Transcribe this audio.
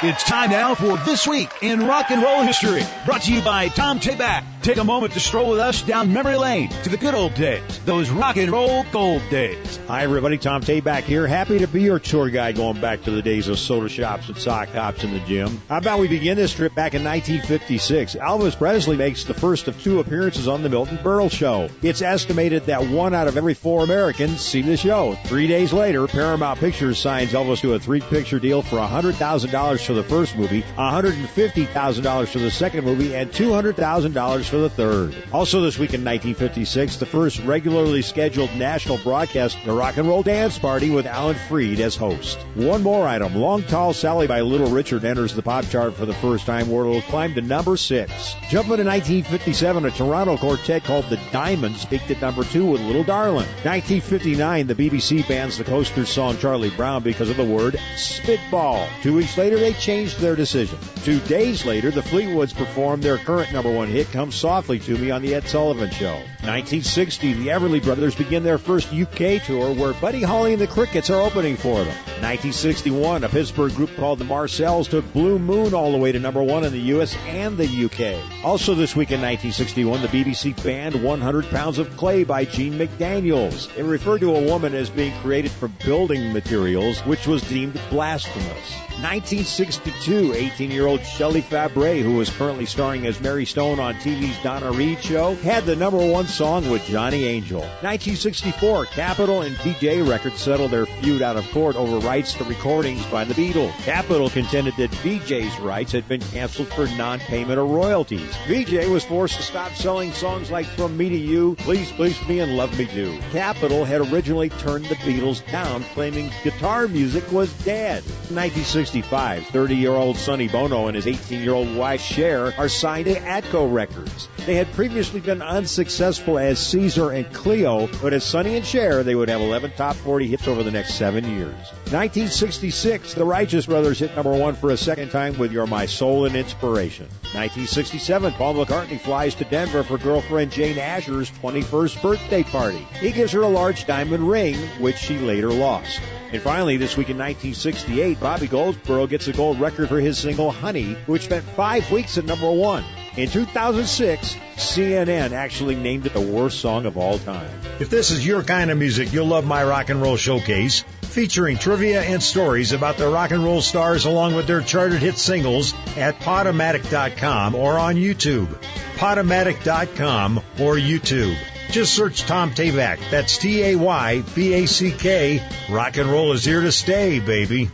It's time now for This Week in Rock and Roll History. Brought to you by Tom Tayback. Take a moment to stroll with us down memory lane to the good old days, those rock and roll gold days. Hi, everybody. Tom Tayback here. Happy to be your tour guide going back to the days of soda shops and sock hops in the gym. How about we begin this trip back in 1956? Elvis Presley makes the first of 2 appearances on the Milton Berle Show. It's estimated that 1 out of every 4 Americans see the show. 3 days later, Paramount Pictures signs Elvis to a 3-picture deal for $100,000 for the first movie, $150,000 for the second movie, and $200,000 for the third. Also this week in 1956, the first regularly scheduled national broadcast, the Rock and Roll Dance Party with Alan Freed as host. One more item, Long Tall Sally by Little Richard enters the pop chart for the first time, where it'll climb to number 6. Jumping to 1957, a Toronto quartet called the Diamonds peaked at number 2 with Little Darlin'. 1959, the BBC bans the Coasters song Charlie Brown because of the word spitball. 2 weeks later, they changed their decision. 2 days later, the Fleetwoods performed their current number 1 hit, Come Softly to Me, on the Ed Sullivan Show. 1960, the Everly Brothers begin their first UK tour, where Buddy Holly and the Crickets are opening for them. 1961, a Pittsburgh group called the Marcells took Blue Moon all the way to number 1 in the U.S. and the U.K. Also this week in 1961, the BBC banned 100 Pounds of Clay by Gene McDaniels. It referred to a woman as being created from building materials, which was deemed blasphemous. 1962, 18-year-old Shelley Fabre, who was currently starring as Mary Stone on TV's Donna Reed Show, had the number 1 song with Johnny Angel. 1964, Capitol and VJ Records settled their feud out of court over rights to recordings by the Beatles. Capitol contended that VJ's rights had been canceled for non-payment of royalties. VJ was forced to stop selling songs like From Me to You, Please Please Me, and Love Me Do. Capitol had originally turned the Beatles down, claiming guitar music was dead. 1965, 30-year-old Sonny Bono and his 18-year-old wife Cher are signed to Atco Records. They had previously been unsuccessful as Caesar and Cleo, but as Sonny and Cher, they would have 11 top 40 hits over the next 7 years. 1966, the Righteous Brothers hit number 1 for a second time with You're My Soul and Inspiration. 1967, Paul McCartney flies to Denver for girlfriend Jane Asher's 21st birthday party. He gives her a large diamond ring, which she later lost. And finally, this week in 1968, Bobby Goldsboro gets a gold record for his single Honey, which spent 5 weeks at number 1. In 2006, CNN actually named it the worst song of all time. If this is your kind of music, you'll love my Rock and Roll Showcase, featuring trivia and stories about the rock and roll stars along with their charted hit singles at Podomatic.com or on YouTube. Podomatic.com or YouTube. Just search Tom Tayback. That's Tayback. Rock and roll is here to stay, baby.